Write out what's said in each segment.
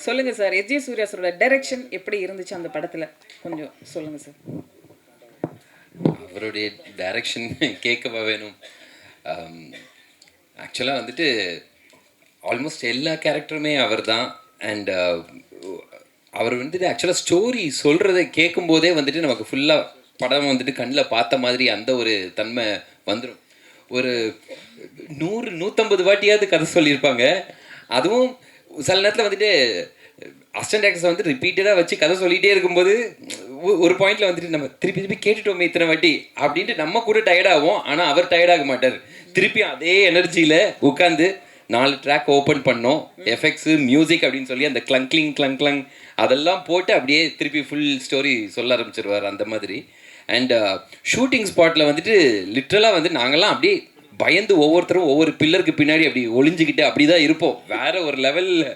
சொல்லுங்க sir, S J Surya சாரோட direction எப்படி இருந்துச்சு அந்த படத்துல, கொஞ்சம் சொல்லுங்க சார். அவருடைய டைரக்ஷன் கேட்கவா வேணும். ஆக்சுவலாக வந்துட்டு ஆல்மோஸ்ட் எல்லா கேரக்டருமே அவர் தான். அண்ட் அவர் வந்துட்டு ஆக்சுவலாக ஸ்டோரி சொல்கிறத கேட்கும்போதே வந்துட்டு நமக்கு ஃபுல்லாக படம் வந்துட்டு கண்ணில் பார்த்த மாதிரி அந்த ஒரு தன்மை வந்துடும். ஒரு 100-150 வாட்டியாவது கதை சொல்லியிருப்பாங்க. அதுவும் சில நேரத்தில் வந்துட்டு அசிஸ்டன்ட் ஆக்டர்ஸ் வந்து ரிப்பீட்டடாக வச்சு கதை சொல்லிகிட்டே இருக்கும்போது ஒரு பாயிண்டில் வந்துட்டு நம்ம திருப்பி திருப்பி கேட்டுட்டோமே இத்தனை வாட்டி அப்படின்ட்டு நம்ம கூட டயர்டாகும். ஆனால் அவர் டயர்டாக மாட்டார். திருப்பி அதே எனர்ஜியில் உட்காந்து 4 ட்ராக் ஓப்பன் பண்ணோம், எஃபெக்ட்ஸு மியூசிக் அப்படின்னு சொல்லி அந்த கிளங் அதெல்லாம் போட்டு அப்படியே திருப்பி ஃபுல் ஸ்டோரி சொல்ல ஆரம்பிச்சிருவார் அந்த மாதிரி. அண்ட் ஷூட்டிங் ஸ்பாட்டில் வந்துட்டு லிட்ரலாக வந்து நாங்கள்லாம் அப்படியே பயந்து ஒவ்வொருத்தரும் ஒவ்வொரு பில்லருக்கு பின்னாடி அப்படி ஒளிஞ்சிக்கிட்டு அப்படி தான் இருப்போம். வேற ஒரு லெவலில்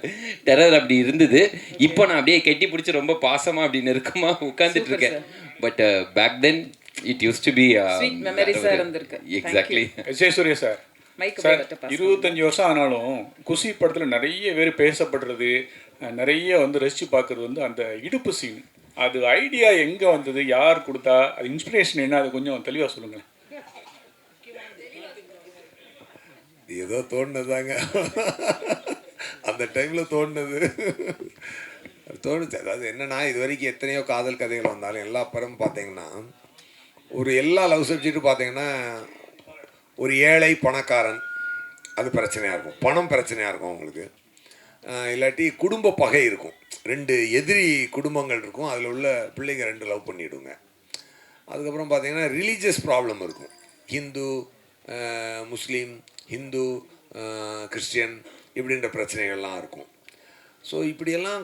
டெரர் அப்படி இருந்தது. இப்போ நான் அப்படியே கெட்டி பிடிச்சி ரொம்ப பாசமாக அப்படி நெருக்கமாக உட்காந்துட்டு இருக்கேன். But back then it used to be exactly. Suriya sir, 25 வருஷம் ஆனாலும் குஷி படத்தில் நிறைய பேர் பேசப்படுறது, நிறைய வந்து ரசித்து பார்க்குறது வந்து அந்த இடுப்பு சீன். அது ஐடியா எங்கே வந்தது, யார் கொடுத்தா, அது இன்ஸ்பிரேஷன் என்ன, அது கொஞ்சம் தெளிவாக சொல்லுங்கள். ஏதோ தோணுதாங்க, அந்த டைமில் தோணுது. அதாவது என்னன்னா, இது வரைக்கும் எத்தனையோ காதல் கதைகள் வந்தாலும் எல்லா படமும் பார்த்தீங்கன்னா எல்லா லவ் சப்ஜெக்ட்டும் பார்த்தீங்கன்னா ஒரு ஏழை பணக்காரன் அது பிரச்சனையாக இருக்கும், பணம் பிரச்சனையாக இருக்கும் அவங்களுக்கு. இல்லாட்டி குடும்ப பகை இருக்கும், 2 எதிரி குடும்பங்கள் இருக்கும், அதில் உள்ள பிள்ளைங்க 2 லவ் பண்ணிவிடுங்க. அதுக்கப்புறம் பார்த்தீங்கன்னா ரிலீஜியஸ் ப்ராப்ளம் இருக்கும், ஹிந்து முஸ்லீம், ஹிந்து கிறிஸ்டியன் இப்படின்ற பிரச்சனைகள்லாம் இருக்கும். ஸோ இப்படியெல்லாம்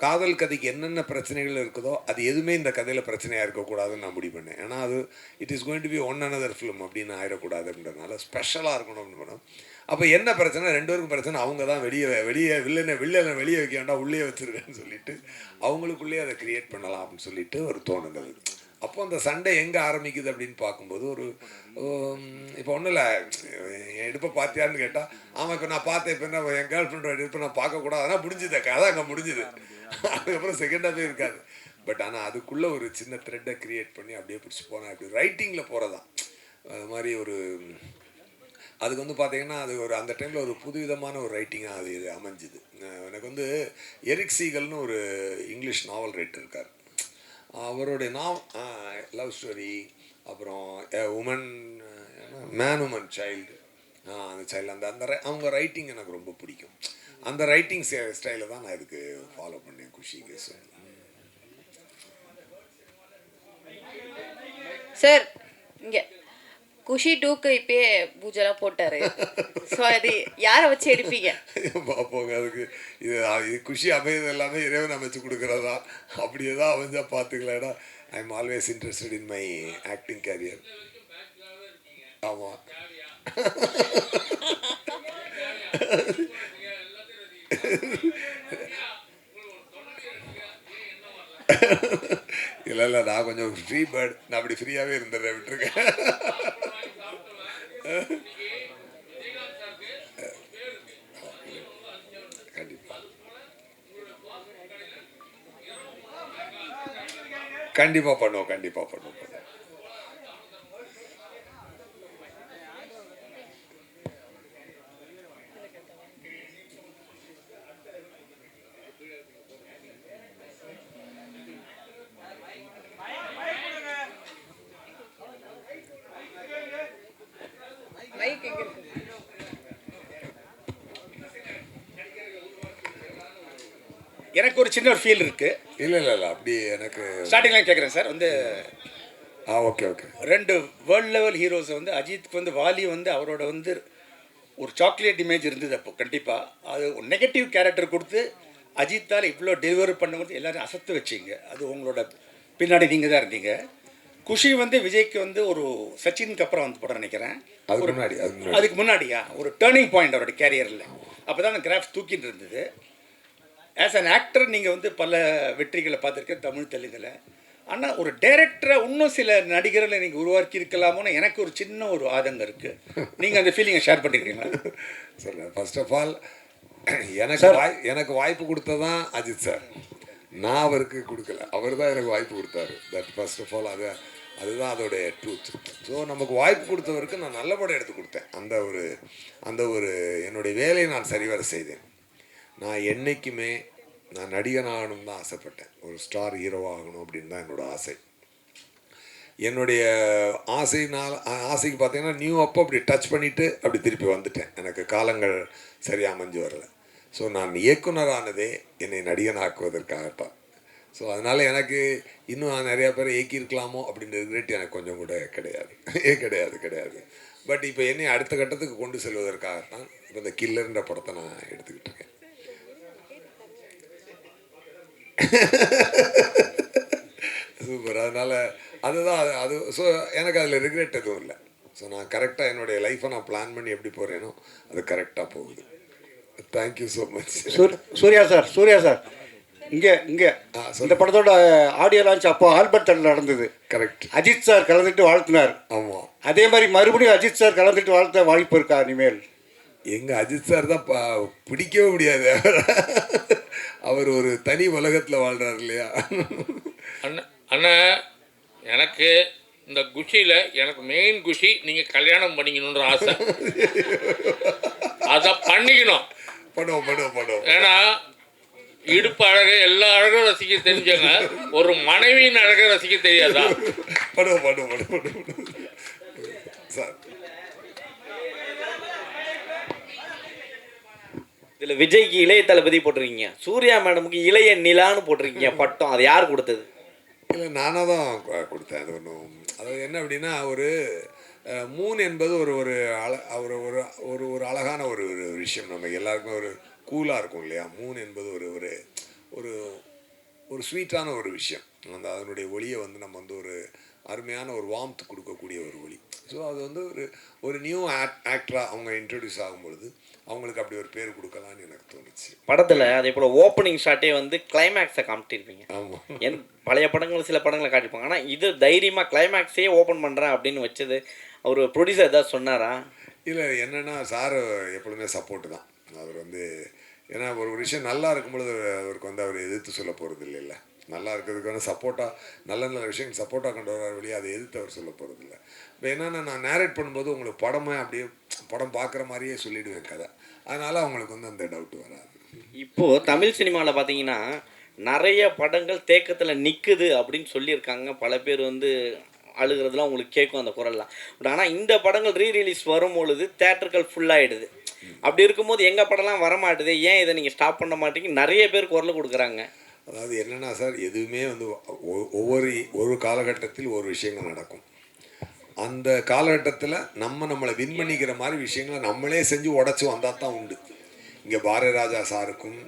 காதல் கதைக்கு என்னென்ன பிரச்சனைகள் இருக்குதோ அது எதுவுமே இந்த கதையில் பிரச்சனையாக இருக்கக்கூடாதுன்னு நான் முடிவு பண்ணேன். ஏன்னா அது it is going to be one another film அப்படின்னு ஆகிடக்கூடாது அப்படின்றதுனால ஸ்பெஷலாக இருக்கணும் அப்படின்னு பண்ணோம். அப்போ என்ன பிரச்சனை, 2 பேருக்கும் பிரச்சனை, அவங்க தான் வெளியே வில்லனை வெளியே வைக்க வேண்டாம் உள்ளே வச்சுருக்கேன்னு சொல்லிட்டு அவங்களுக்குள்ளேயே அதை க்ரியேட் பண்ணலாம் அப்படின்னு சொல்லிட்டு ஒரு தோணுது. அப்போ அந்த சண்டை எங்கே ஆரம்பிக்குது அப்படின்னு பார்க்கும்போது இப்போ ஒன்றும் இல்லை, என் இடுப்பை பார்த்தியான்னு கேட்டால் ஆமாம் இப்போ நான் பார்த்தேன், இப்போ என்ன என் கேர்ள் ஃப்ரெண்டோட இடுப்பை நான் பார்க்கக்கூடாது, அதனால் முடிஞ்சுது, கதை அங்கே முடிஞ்சுது. அதுக்கப்புறம் செகண்டாகவே இருக்காது. பட் ஆனால் அதுக்குள்ளே ஒரு சின்ன த்ரெட்டை க்ரியேட் பண்ணி அப்படியே பிடிச்சி போனேன். அப்படி ரைட்டிங்கில் போகிறதான் அது மாதிரி அதுக்கு வந்து பார்த்திங்கன்னா அது அந்த டைமில் ஒரு புதுவிதமான ஒரு ரைட்டிங்காக அது அமைஞ்சுது. எனக்கு எரிக் சீகல்னு ஒரு இங்கிலீஷ் நாவல் ரைட்டர் இருக்கார். அவருடைய லவ் ஸ்டோரி, அப்புறம் உமன் உமன் சைல்டு, அந்த சைல்டு அந்த அவங்க ரைட்டிங் எனக்கு ரொம்ப பிடிக்கும். அந்த ரைட்டிங் ஸ்டைலை தான் நான் இதுக்கு ஃபாலோ பண்ணேன் குஷிக்கு. சார் இங்கே குஷி 2க்கு இப்பயே பூஜைலாம் போட்டாரு. ஸோ அது யாரை வச்சு எடுப்பீங்க? பார்ப்போங்க. அதுக்கு இது குஷி அமைவது எல்லாமே இறைவன் அமைச்சு கொடுக்குறதா, அப்படியே தான் அமைஞ்சா பார்த்துக்கலாம்டா. I am always interested in my acting career. ஆமாம், இல்லை நான் கொஞ்சம் ஃப்ரீ பேர்ட், நான் அப்படி ஃப்ரீயாகவே இருந்துடுறேன், விட்டுருக்கேன். கண்டிப்பாக பண்ணுவோம். எனக்கு ஒரு சின்ன ஒரு ஃபீல் இருக்குது. இல்லை அப்படி எனக்கு ஸ்டார்டிங்லாம் கேட்குறேன் sir. Okay 2 world level heroes அஜித்துக்கு வாலி அவரோட ஒரு சாக்லேட் இமேஜ் இருந்தது. அப்போ கண்டிப்பாக அது ஒரு நெகட்டிவ் கேரக்டர் கொடுத்து அஜித்தால் இவ்வளோ டெலிவரி பண்ணும்போது எல்லோரும் அசத்து வச்சிங்க. அது உங்களோட பின்னாடி நீங்கள் தான் இருந்தீங்க. குஷி விஜய்க்கு ஒரு சச்சினுக்கு அப்புறம் படம் நினைக்கிறேன். அதுக்கு முன்னாடியா ஒரு டேர்னிங் பாயிண்ட் அவரோட கேரியரில். அப்போ தான் அந்த கிராஃப் தூக்கிட்டு இருந்தது. ஆஸ் அன் ஆக்டர் நீங்கள் பல வெற்றிகளை பார்த்துருக்கேன் தமிழ் தெலுங்கில். ஆனால் ஒரு டைரக்டரை இன்னும் சில நடிகர்களை நீங்கள் உருவாக்கி இருக்கலாமோன்னு எனக்கு ஒரு சின்ன ஒரு ஆதங்கம் இருக்குது. நீங்கள் அந்த ஃபீலிங்கை ஷேர் பண்ணியிருக்கீங்களா? சார், ஃபர்ஸ்ட் ஆஃப் ஆல் எனக்கு வாய்ப்பு கொடுத்ததான் அஜித் சார். நான் அவருக்கு கொடுக்கல, அவர் தான் எனக்கு வாய்ப்பு கொடுத்தாரு. தட் ஃபர்ஸ்ட் ஆஃப் ஆல் அதுதான் அதோடைய ட்ரூத். ஸோ நமக்கு வாய்ப்பு கொடுத்தவருக்கு நான் நல்ல படம் எடுத்து கொடுத்தேன். அந்த ஒரு என்னுடைய வேலையை நான் சரிவர செய்தேன். நான் என்றைக்குமே நான் நடிகன் ஆகணும்னு தான் ஆசைப்பட்டேன். ஒரு ஸ்டார் ஹீரோவாக ஆகணும் அப்படின்னு தான் என்னோடய ஆசை. என்னுடைய ஆசைக்கு பார்த்தீங்கன்னா நியூ அப்போ அப்படி டச் பண்ணிவிட்டு அப்படி திருப்பி வந்துட்டேன். எனக்கு காலங்கள் சரியாக அமைஞ்சு வரல. ஸோ நான் இயக்குனரானதே என்னை நடிகன் ஆக்குவதற்காகத்தான். ஸோ அதனால் எனக்கு இன்னும் நிறையா பேர் இயக்கியிருக்கலாமோ அப்படின்ற ரிக்ரெட் எனக்கு கொஞ்சம் கூட கிடையாது. பட் இப்போ என்னை அடுத்த கட்டத்துக்கு கொண்டு செல்வதற்காகத்தான் இப்போ இந்த கில்லர்ன்ற படத்தை நான் எடுத்துக்கிட்டு இருக்கேன். சூப்பர். அதனால் அதுதான் அது. ஸோ எனக்கு அதில் ரிக்ரெட் எதுவும் இல்லை. ஸோ நான் கரெக்டாக என்னுடைய லைஃப்பை நான் பிளான் பண்ணி எப்படி போகிறேனோ அது கரெக்டாக போகுது. Thank you so much. Suriya sir இங்கே இந்த படத்தோட ஆடியோ லான்ச் அப்போ ஆல்பர்ட் தேட்டரில் நடந்தது. கரெக்ட். அஜித் சார் கலந்துட்டு வாழ்த்தினார். ஆமாம். அதே மாதிரி மறுபடியும் அஜித் சார் கலந்துட்டு வாழ்த்த வாய்ப்பு இருக்கா இனிமேல்? எங்கள் அஜித் சார் தான் பிடிக்கவே முடியாது. அவர் ஒரு தனி உலகத்தில் வாழ்கிறார் இல்லையா? அண்ணா எனக்கு இந்த குஷியில் எனக்கு மெயின் குஷி நீங்கள் கல்யாணம் பண்ணிக்கணுன்ற ஆசை. அதை பண்ணிக்கணும். பண்ணுவோம். ஏன்னா இடுப்பு அழகை எல்லா அழகும் ரசிக்க தெரிஞ்சவங்க ஒரு மனைவியின் அழகை ரசிக்க தெரியாதா? பண்ணுவோம் சார். இதில் விஜய்க்கு இளைய தளபதி போட்டிருக்கீங்க, சூர்யா மேடமுக்கு இளைய நிலான்னு போட்டிருக்கீங்க பட்டம். அது யார் கொடுத்தது? இல்லை, நானாக தான் கொடுத்தேன். அது ஒன்றும் அதாவது என்ன அப்படின்னா, ஒரு மூன் என்பது ஒரு ஒரு அழகான ஒரு விஷயம். நம்ம எல்லாருக்குமே ஒரு கூலாக இருக்கும் இல்லையா? மூன் என்பது ஒரு ஸ்வீட்டான ஒரு விஷயம். அதனுடைய ஒளியை நம்ம ஒரு அருமையான ஒரு வார்ம்த் கொடுக்கக்கூடிய ஒரு ஒளி. ஸோ அது ஒரு நியூ ஆக்டராக அவங்க இன்ட்ரடியூஸ் ஆகும்பொழுது அவங்களுக்கு அப்படி ஒரு பேர் கொடுக்கலான்னு எனக்கு தோணுச்சு. படத்தில் அதே போல் ஓப்பனிங் ஷாட்டே கிளைமேக்ஸை காமிட்டிருப்பீங்க. ஆமாம். பழைய படங்கள் சில படங்களை காட்டியிருப்பாங்க. ஆனால் இது தைரியமாக கிளைமேக்ஸே ஓப்பன் பண்ணுறேன் அப்படின்னு வச்சது அவர் ப்ரொடியூசர் ஏதாவது சொன்னாரா? இல்லை, என்னென்னா சார் எப்பொழுதுமே சப்போர்ட்டு தான். அவர் ஏன்னா ஒரு விஷயம் நல்லா இருக்கும்பொழுது அவருக்கு அவர் எதிர்த்து சொல்ல போகிறது இல்லைல்ல. நல்லா இருக்கிறதுக்கான சப்போர்ட்டாக நல்ல விஷயங்கள் சப்போர்ட்டாக கொண்டு வர வழியை அதை எதிர்த்து அவர் சொல்ல போகிறது இல்லை. இப்போ என்னென்னா, நான் நேரேட் பண்ணும்போது உங்களுக்கு படம் பார்க்குற மாதிரியே சொல்லிவிடுவேன் கதை. அதனால் அவங்களுக்கு அந்த டவுட் வராது. இப்போது தமிழ் சினிமாவில் பார்த்தீங்கன்னா நிறைய படங்கள் தேக்கத்தில் நிற்குது அப்படின்னு சொல்லியிருக்காங்க. பல பேர் அழுகிறதுலாம் உங்களுக்கு கேட்கும் அந்த குரல்லாம். பட் ஆனால் இந்த படங்கள் ரீரிலீஸ் வரும்பொழுது தேட்டர்கள் ஃபுல்லாகிடுது. அப்படி இருக்கும்போது எங்கள் படம்லாம் வரமாட்டுது, ஏன் இதை நீங்கள் ஸ்டாப் பண்ண மாட்டீங்க? நிறைய பேர் குரல் கொடுக்குறாங்க. அதாவது என்னென்னா சார், எதுவுமே ஒரு காலகட்டத்தில் ஒரு விஷயங்கள் நடக்கும். அந்த காலகட்டத்தில் நம்மளை வின் பண்ணிக்கிற மாதிரி விஷயங்களை நம்மளே செஞ்சு உடச்சி வந்தால் தான் உண்டு. இங்கே பாரதிராஜா சாருக்கும்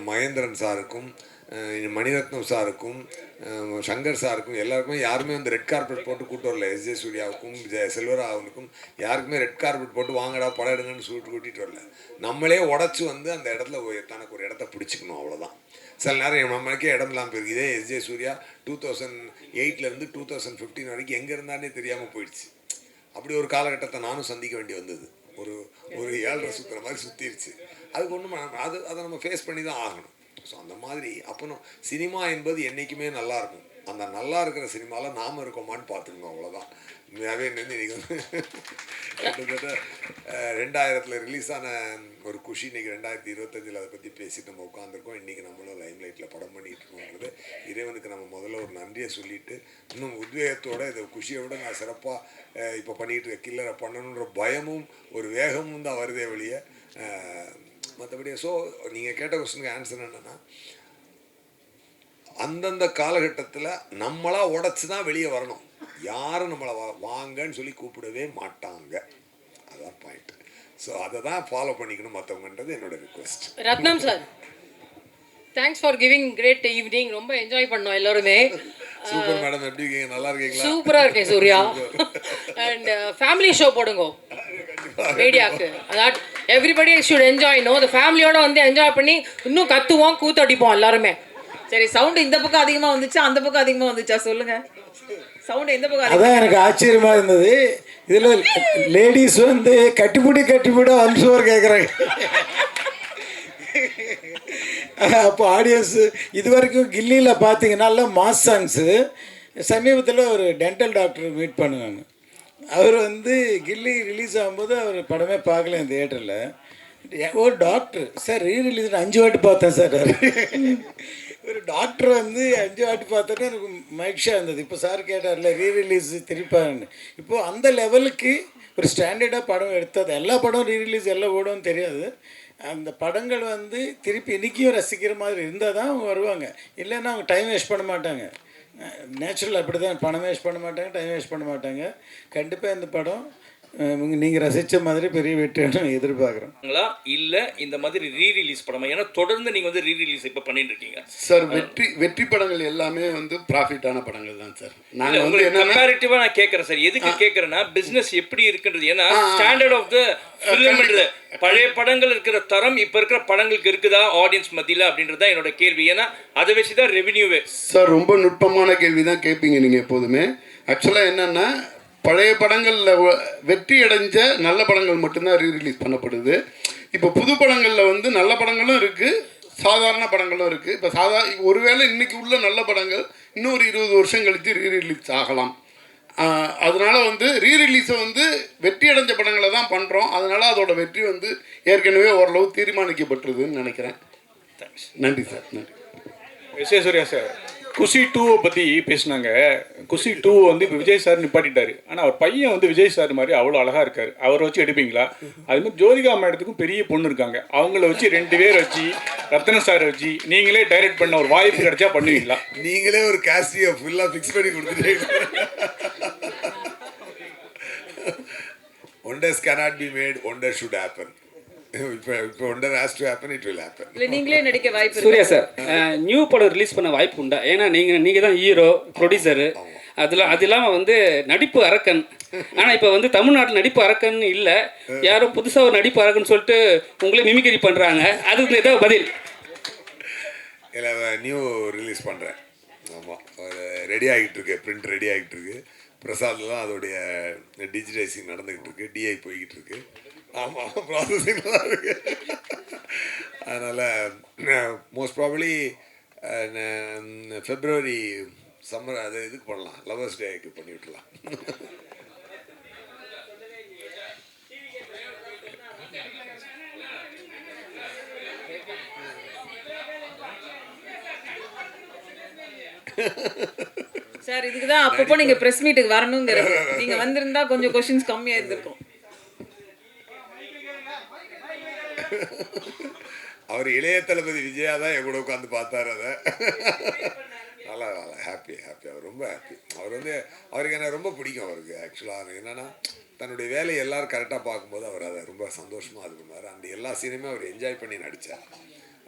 மகேந்திரன் சாருக்கும் மணிரத்னம் சாருக்கும் சங்கர் சாருக்கும் எல்லாருக்குமே யாருமே ரெட் கார்பெட் போட்டு கூட்டு வரல. எஸ்ஜே சூர்யாவுக்கும் செல்வராகவனுக்கும் யாருக்குமே ரெட் கார்பெட் போட்டு வாங்கடா படம் எடுங்கன்னு கூட்டிகிட்டு வரல. நம்மளே உடச்சி அந்த இடத்துல தனக்கு ஒரு இடத்த பிடிச்சிக்கணும், அவ்வளோதான். சில நேரம் நம்மளுக்கே இடம் இல்லாமல் போயிருக்கு. இதே எஸ்ஜே சூர்யா 2008 2015 வரைக்கும் எங்கே இருந்தானே தெரியாமல் போயிடுச்சு. அப்படி ஒரு காலகட்டத்தை நானும் சந்திக்க வேண்டி வந்தது. ஒரு ஏழரை சுற்றுற மாதிரி சுற்றிடுச்சு. அதுக்கு ஒன்றும் அதை நம்ம ஃபேஸ் பண்ணி தான் ஆகணும். ஸோ அந்த மாதிரி அப்போ சினிமா என்பது என்றைக்குமே நல்லாயிருக்கும். அந்த நல்லா இருக்கிற சினிமாவில் நாம் இருக்கோமான்னு பார்த்துக்கணும், அவ்வளோதான். உண்மையாகவே இன்றைக்கி கிட்டத்தட்ட 2000 ரிலீஸ் ஆன ஒரு குஷி இன்றைக்கி 2025 அதை பற்றி பேசிட்டு நம்ம உட்காந்துருக்கோம். இன்றைக்கி நம்மளும் லைம்லைட்டில் படம் பண்ணிகிட்டு இருக்கோங்கிறது இறைவனுக்கு நம்ம முதல்ல ஒரு நன்றியை சொல்லிவிட்டு, இன்னும் உத்வேகத்தோடு இதை குஷியோடு நான் சிறப்பாக இப்போ பண்ணிகிட்டு இருக்க கில்லரை பண்ணணுன்ற பயமும் ஒரு வேகமும் தான் வருதே வழிய மற்றபடி. ஸோ நீங்கள் கேட்ட கொஸ்டினுக்கு ஆன்சர் என்னென்னா, அந்தந்த காலகட்டத்தில் நம்மளாக உடச்சி தான் வெளியே வரணும். யாரும் நம்மளை வாங்கன்னு சொல்லி கூப்பிடவே மாட்டாங்க. அதுதான் பாயிண்ட். ஸோ அதை தான் ஃபாலோ பண்ணிக்கணும் மற்றவங்கன்றது என்னோட request. Ratnam sir, thanks for giving great evening. ரொம்ப என்ஜாய் பண்ணோம் எல்லாருமே. சூப்பர் மேடம், எப்படி இருக்கீங்க? நல்லா இருக்கீங்களா? சூப்பராக இருக்கேன் சூர்யா. அண்ட் ஃபேமிலி ஷோ போடுங்க மீடியாவுக்கு. அதாவது எவ்ரிபடி ஷுட் என்ஜாய். நோ த ஃபேமிலியோட என்ஜாய் பண்ணி இன்னும் கத்துவோம், கூத்தடிப்போம் எல்லாருமே. சரி, சவுண்டு இந்த பக்கம் அதிகமாக வந்துச்சா அந்த பக்கம் அதிகமாக வந்துச்சா சொல்லுங்கள். சவுண்ட் எந்த பக்கம் அதான் எனக்கு ஆச்சரியமாக இருந்தது. இதில் லேடிஸ் வந்து கட்டிப்பிடி அம்சோர் கேட்குறாங்க. அப்போ ஆடியன்ஸு இது வரைக்கும் கில்லியில் பார்த்தீங்கன்னா மாஸ் சாங்ஸு. சமீபத்தில் ஒரு டென்டல் டாக்டர் மீட் பண்ணுவாங்க. அவர் வந்து கில்லி ரிலீஸ் ஆகும்போது அவர் படமே பார்க்கல இந்த தியேட்டரில். ஒரு டாக்டர் சார் ரிலீஸ் 5 வாட்டி பார்த்தேன் சார். ஒரு டாக்டர் வந்து 5 வாட்டி பார்த்தோன்னே எனக்கு மகிழ்ச்சியாக இருந்தது. இப்போ சார் கேட்டார்ல ரிலீஸ் திருப்பாருன்னு. இப்போது அந்த லெவலுக்கு ஒரு ஸ்டாண்டர்டாக படம் எடுத்தது. எல்லா படம் ரிலீஸ் எல்லாம் ஓடும்னு தெரியாது. அந்த படங்கள் வந்து திருப்பி இன்றைக்கும் ரசிக்கிற மாதிரி இருந்தால் தான் அவங்க வருவாங்க. இல்லைன்னா அவங்க டைம் வேஸ்ட் பண்ண மாட்டாங்க. நேச்சுரல் அப்படி தான், பணம் வேஸ்ட் பண்ண மாட்டாங்க, டைம் வேஸ்ட் பண்ண மாட்டாங்க. கண்டிப்பாக இந்த படம் நீங்கள் ரசித்த மாதிரி பெரிய வெற்றின்னு எதிர்பார்க்குறோம். இல்லை இந்த மாதிரி ரீரிலீஸ் படமா? ஏன்னா தொடர்ந்து நீங்கள் வந்து ரீரிலீஸ் இப்போ பண்ணிட்டு இருக்கீங்க சார். வெற்றி படங்கள் எல்லாமே வந்து ப்ராஃபிட்டான படங்கள் தான் சார். நாங்கள் வந்து கம்பேரிட்டிவாக நான் கேட்குறேன் சார். எதுக்கு கேட்குறேன்னா பிஸ்னஸ் எப்படி இருக்குன்றது. ஏன்னா ஸ்டாண்டர்ட் ஆஃப் த ஃபிலிம்ன்றது பழைய படங்கள் இருக்கிற தரம் இப்போ இருக்கிற படங்களுக்கு இருக்குதா ஆடியன்ஸ் மத்தியில் அப்படின்றது தான் என்னோட கேள்வி. ஏன்னா அதை வச்சு தான் ரெவென்யூவே. சார் ரொம்ப நுட்பமான கேள்வி தான் கேட்பீங்க நீங்கள் எப்போதுமே. ஆக்சுவலாக என்னென்னா பழைய படங்களில் வெற்றி அடைஞ்ச நல்ல படங்கள் மட்டும்தான் ரீரிலீஸ் பண்ணப்படுது. இப்போ புது படங்களில் வந்து நல்ல படங்களும் இருக்குது, சாதாரண படங்களும் இருக்குது. இப்போ ஒருவேளை இன்றைக்கி உள்ள நல்ல படங்கள் இன்னொரு 20 வருஷம் கழித்து ரீரிலீஸ் ஆகலாம். அதனால் வந்து ரீரிலீஸை வந்து வெற்றி அடைஞ்ச படங்களை தான் பண்ணுறோம். அதனால் அதோட வெற்றி வந்து ஏற்கனவே ஓரளவு தீர்மானிக்கப்பட்டுருதுன்னு நினைக்கிறேன். நன்றி சார். நன்றி. எஸ் ஏ சூர்யா சார், குஷி 2 பற்றி பேசினாங்க. குஷி 2 வந்து இப்போ விஜய் சார் நிப்பாட்டிட்டாரு. ஆனால் அவர் பையன் வந்து விஜய் சார் மாதிரி அவ்வளோ அழகாக இருக்கார். அவரை வச்சு எடுப்பீங்களா? அதுமாதிரி ஜோதிகா மேடத்துக்கும் பெரிய பொண்ணு இருக்காங்க. அவங்கள வச்சு 2 பேர் வச்சு ரத்ன சாரை வச்சு நீங்களே டைரக்ட் பண்ண ஒரு வாய்ப்பு கிடைச்சா பண்ணுவீங்களா? நீங்களே ஒரு காஸ்டியை ஃபுல்லாக ஃபிக்ஸ் பண்ணி கொடுத்துட்டீங்க. Wonders cannot be made, wonders should happen. இப்போ wonder has to happen, it will happen. இல்லை நீங்களே நடிக்க வாய்ப்பு இருக்கு. சூர்யா சார், நியூ படம் ரிலீஸ் பண்ண வாய்ப்பு உண்டா? ஏன்னா நீங்கள் தான் ஹீரோ, ப்ரொடியூசரு. அது இல்லாமல் வந்து நடிப்பு அரக்கன். ஆனால் இப்போ வந்து தமிழ்நாட்டில் நடிப்பு அரக்கன் இல்லை, யாரோ புதுசாக ஒரு நடிப்பு அரக்கன்னு சொல்லிட்டு உங்களே மிமிக்ரி பண்ணுறாங்க. அதுக்கு ஏதாவது பதில்? இல்லை நியூ ரிலீஸ் பண்ணுறேன். ஆமாம், ரெடி ஆகிட்டு இருக்கு. பிரிண்ட் ரெடி ஆகிட்டு இருக்கு. பிரசாத்லாம் அதோடைய டிஜிட்டைசிங் நடந்துக்கிட்டு இருக்கு. டிஐ போய்கிட்டு இருக்கு. ஆமாம், ப்ராசஸிங்லாம் இருக்குது. அதனால் மோஸ்ட் ப்ராபப்ளி ஃபெப்ரவரி சம்மர் அது இதுக்கு பண்ணலாம், லவர்ஸ் டேக்கு பண்ணி விட்டுலாம். சார் இதுக்கு தான் அப்பப்போ நீங்கள் ப்ரெஸ் மீட்டுக்கு வரணுங்கிறது. நீங்கள் வந்திருந்தா கொஞ்சம் கொஷின்ஸ் கம்மியாக இருந்திருக்கும். அவர் இளைய தளபதி விஜயா தான் என் கூட உட்காந்து பார்த்தார். அதை நல்லா ஹாப்பி. அவர் ரொம்ப ஹாப்பி. அவருக்கு என்ன ரொம்ப பிடிக்கும். அவருக்கு ஆக்சுவலாக என்னென்னா தன்னுடைய வேலையை எல்லோரும் கரெக்டாக பார்க்கும்போது அவர் அதை ரொம்ப சந்தோஷமாக அது பண்ணார். அந்த எல்லா சீனுமே அவர் என்ஜாய் பண்ணி நடித்தார்.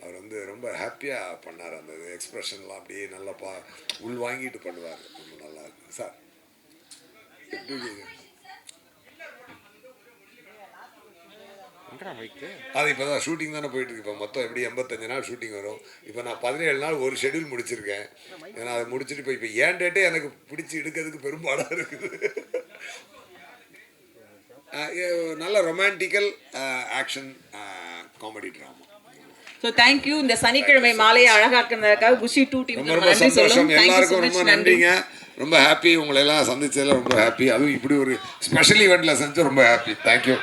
அவர் ரொம்ப ஹாப்பியாக பண்ணார். அந்த எக்ஸ்ப்ரெஷன்லாம் அப்படியே நல்லா உள் வாங்கிட்டு பண்ணுவார். ரொம்ப நல்லா இருக்கு சார். அது இப்போ தான் ஷூட்டிங் தானே போயிட்டுருக்கு. இப்போ மொத்தம் எப்படி 85 நாள் ஷூட்டிங் வரும். இப்போ நான் 17 நாள் ஒரு ஷெடியூல் முடிச்சிருக்கேன். ஏன்னா அதை முடிச்சுட்டு இப்போ ஏன் டேட்டே எனக்கு பிடிச்சி எடுக்கிறதுக்கு பெரும்பாடாக இருக்குது. நல்ல ரொமான்டிக்கல் action comedy drama. So thank you. இந்த சனிக்கிழமை மாலையை அழகாக்குனதுக்காக குஷி 2 டீம் ரொம்ப சந்தோஷம். எல்லாருக்கும் ரொம்ப நன்றிங்க. ரொம்ப ஹாப்பி. உங்களை எல்லாம் சந்திச்சதில் ரொம்ப ஹாப்பி. அதுவும் இப்படி ஒரு ஸ்பெஷல் ஈவெண்ட்டில் செஞ்சு ரொம்ப ஹாப்பி. தேங்க்யூ.